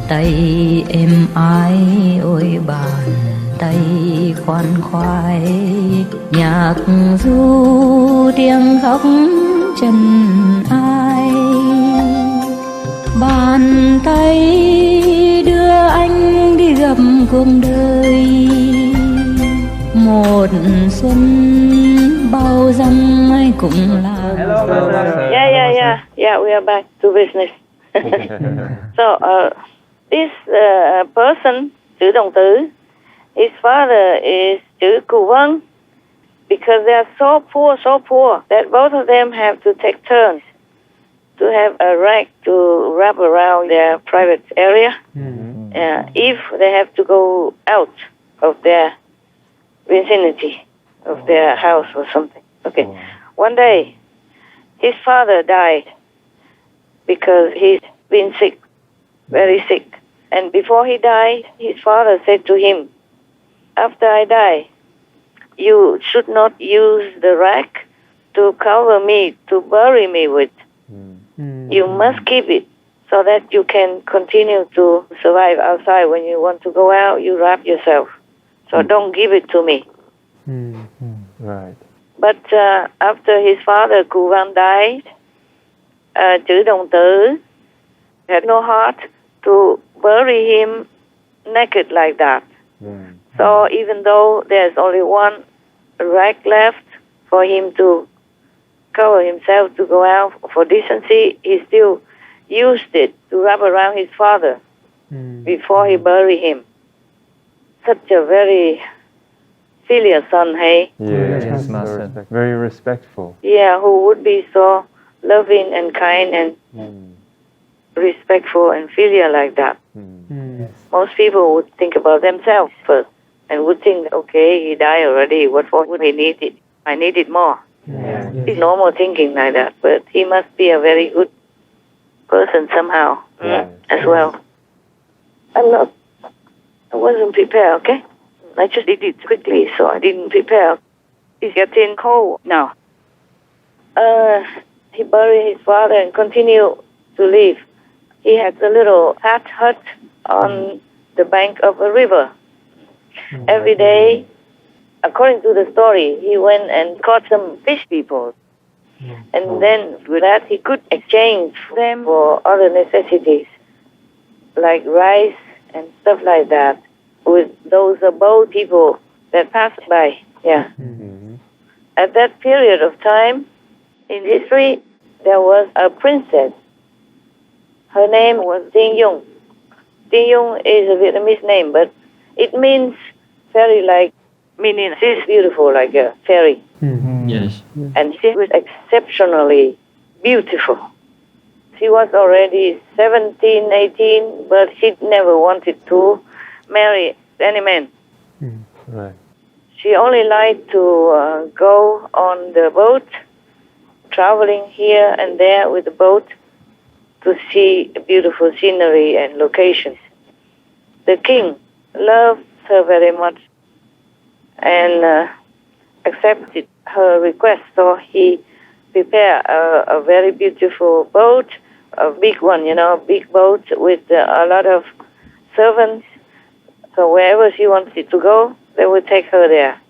tay êm ái ôi bàn tay khoan khoái, nhạc ru tiếng khóc chân ai. Bàn tay đưa anh đi gặp cuộc đời, một xuân bao dòng ai cũng là. Hello, Master. Yeah, we are back to business. So, this person, chữ động từ, his father is chữ cụ vân, because they are so poor, that both of them have to take turns to have a rag to wrap around their private area, if they have to go out of their vicinity of their house or something. Okay. One day, his father died because he's been sick, very sick. And before he died, his father said to him, after I die, you should not use the rag to cover me, to bury me with. You must keep it so that you can continue to survive outside. When you want to go out, you wrap yourself. So don't give it to me. Right. But after his father, Cụ Văn, died, chữ động từ had no heart to bury him naked like that. So even though there's only one rag left for him to cover himself to go out for decency, he still used it to wrap around his father before he buried him. Such a very filial son, hey? Yes, Master. Very respectful. Yeah, who would be so loving and kind and respectful and filial like that. Most people would think about themselves first and would think, okay, he died already, what for would he need it? I need it more. It's normal thinking like that, but he must be a very good person somehow as well. I wasn't prepared, okay? I just did it quickly, so I didn't prepare. It's getting cold now. He buried his father and continued to live. He had a little thatch hut on the bank of a river. Every day, according to the story, he went and caught some fish people. And then with that, he could exchange them for other necessities, like rice and stuff like that, with those boat people that passed by. Yeah. At that period of time, in history, there was a princess. Her name was Dinh Dung. Dinh Dung is a Vietnamese name, but it means fairy-like, meaning she's beautiful like a fairy. Yes. And she was exceptionally beautiful. She was already 17, 18, but she never wanted to marry any man. Right. She only liked to go on the boat, traveling here and there with the boat to see beautiful scenery and locations. The king loved her very much and accepted her request, so he prepared a very beautiful boat, a big one, big boat with a lot of servants. So wherever she wanted to go, they would take her there.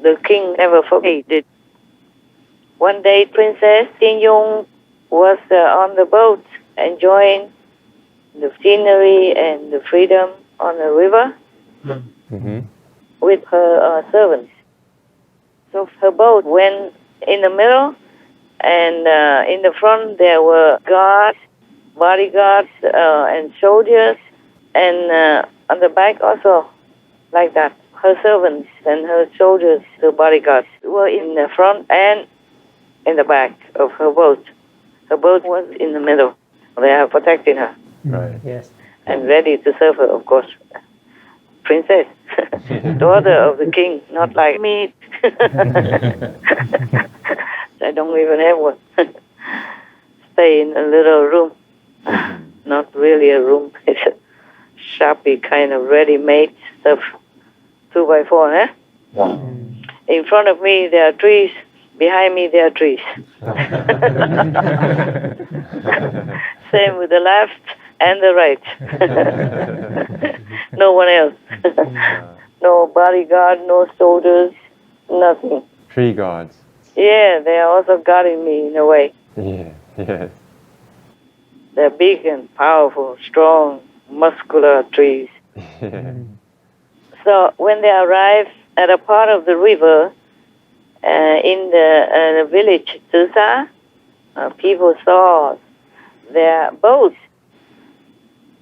The king never forgave it. One day, Princess Dinh Dung was on the boat enjoying the scenery and the freedom on the river with her servants. So her boat went in the middle, and in the front there were guards, bodyguards, and soldiers, and on the back also like that. Her servants and her soldiers, the bodyguards, were in the front and in the back of her boat. Her boat was in the middle. They are protecting her. Right. Yes. And ready to serve her, of course. Princess, daughter of the king, not like me. I don't even have one. Stay in a little room. Not really a room. It's a shabby kind of ready-made stuff. 2x4, eh? In front of me there are trees. Behind me there are trees. Same with the left and the right. No one else. No bodyguard, no soldiers, nothing. Tree gods. Yeah, they are also guarding me in a way. Yeah, yes. They're big and powerful, strong, muscular trees. Yeah. So when they arrive at a part of the river in the village Susa, people saw their boats.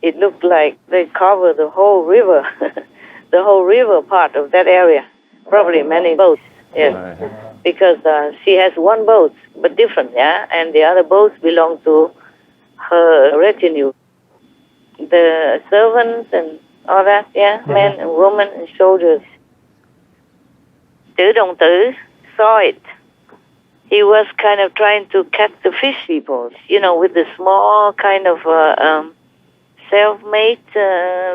It looked like they covered the whole river, the whole river part of that area. Probably many boats, yes. Right. Because she has one boat, but different, yeah? And the other boats belong to her retinue. The servants and all that, yeah? Men and women and soldiers. Tử Đồng Tử saw it. He was kind of trying to catch the fish people, with the small kind of self-made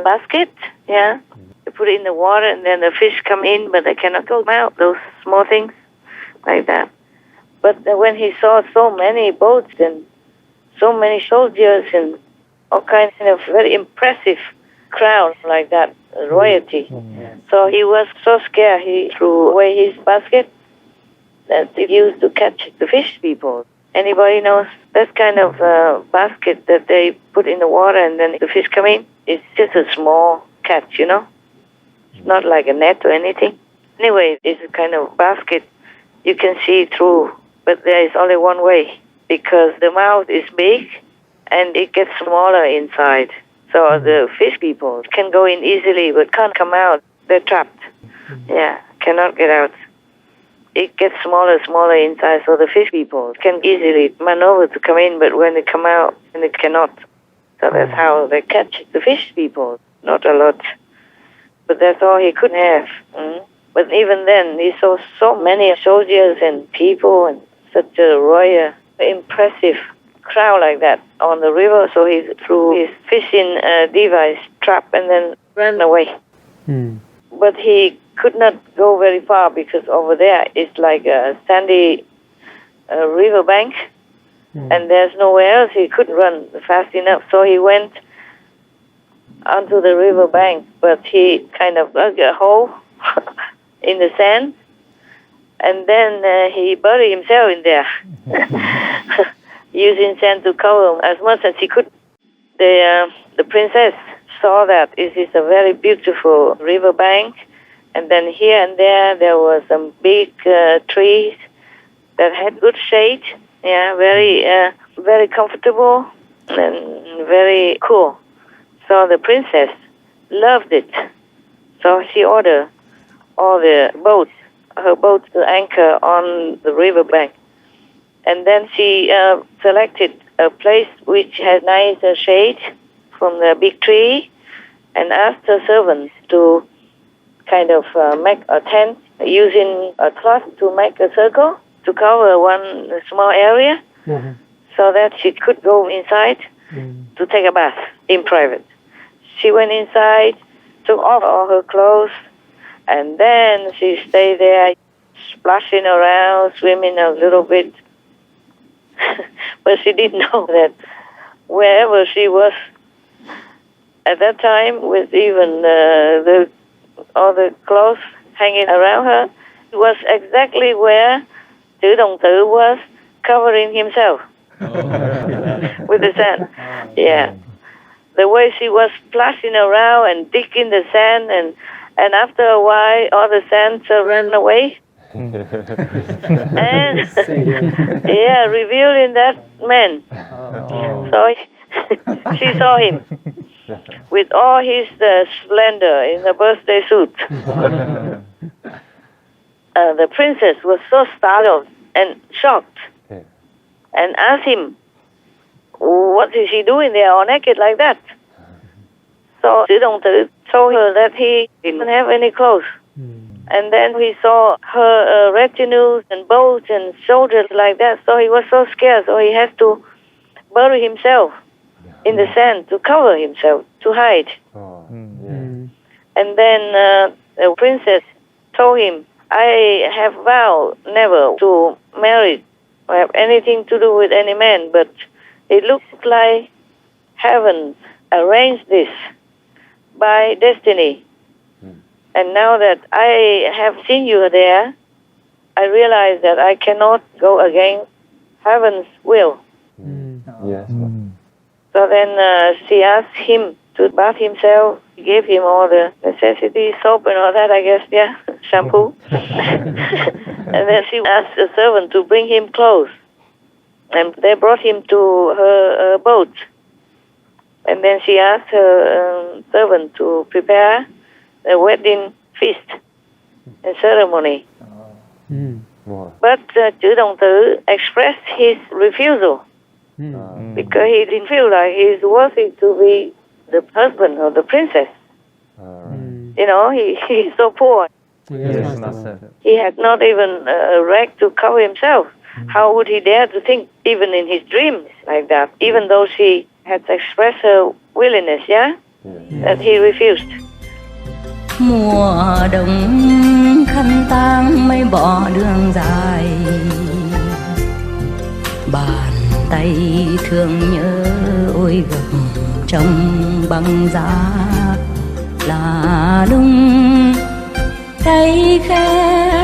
basket, yeah? They put it in the water and then the fish come in, but they cannot go out, those small things like that. But when he saw so many boats and so many soldiers and all kinds of very impressive crowd like that, royalty. So he was so scared, he threw away his basket that he used to catch the fish people. Anybody knows that kind of basket that they put in the water and then the fish come in? It's just a small catch, It's not like a net or anything. Anyway, it's a kind of basket you can see through, but there is only one way because the mouth is big and it gets smaller inside. So the fish people can go in easily but can't come out. They're trapped. Yeah, cannot get out. It gets smaller inside, so the fish people can easily maneuver to come in, but when they come out, then they cannot. So that's how they catch the fish people. Not a lot. But that's all he could have. But even then, he saw so many soldiers and people and such a royal, impressive crowd like that on the river, so he threw his fishing device trap and then ran away. But he could not go very far because over there it's like a sandy river bank and there's nowhere else he couldn't run fast enough. So he went onto the river bank, but he kind of dug a hole in the sand and then he buried himself in there. Using sand to cover him as much as he could. The princess saw that it is a very beautiful river bank, and then here and there were some big trees that had good shade, very comfortable and very cool. So the princess loved it. So she ordered all her boats to anchor on the river bank. And then she selected a place which had nice shade from the big tree and asked her servants to kind of make a tent using a cloth to make a circle to cover one small area so that she could go inside to take a bath in private. She went inside, took off all her clothes, and then she stayed there splashing around, swimming a little bit. But she didn't know that wherever she was at that time, with even all the clothes hanging around her, it was exactly where Tử Đồng Tử was covering himself with the sand. Yeah. The way she was splashing around and digging the sand, and after a while, all the sand ran away. And revealing that man. So she saw him with all his splendor in the birthday suit. The princess was so startled and shocked and asked him, what is he doing there all naked like that? So Tử Đồng Tử told her that he didn't have any clothes. And then he saw her retinues and boats and soldiers like that, so he was so scared, so he had to bury himself in the sand to cover himself, to hide. And then the princess told him, I have vowed never to marry or have anything to do with any man, but it looks like heaven arranged this by destiny. And now that I have seen you there, I realize that I cannot go against heaven's will. Yes. So then she asked him to bath himself, gave him all the necessities, soap and all that, I guess, yeah, shampoo. And then she asked the servant to bring him clothes. And they brought him to her boat. And then she asked her servant to prepare the wedding feast and ceremony. Wow. But chữ động từ expressed his refusal because he didn't feel like he's worthy to be the husband of the princess. You know, he's so poor. Yes, Master. He had not even a rag to cover himself. How would he dare to think, even in his dreams, like that, even though she had expressed her willingness, yeah? That he refused. Mùa đông khăn tang mây bỏ đường dài, bàn tay thương nhớ ôi gầm trong băng giá, là lung cây khẽ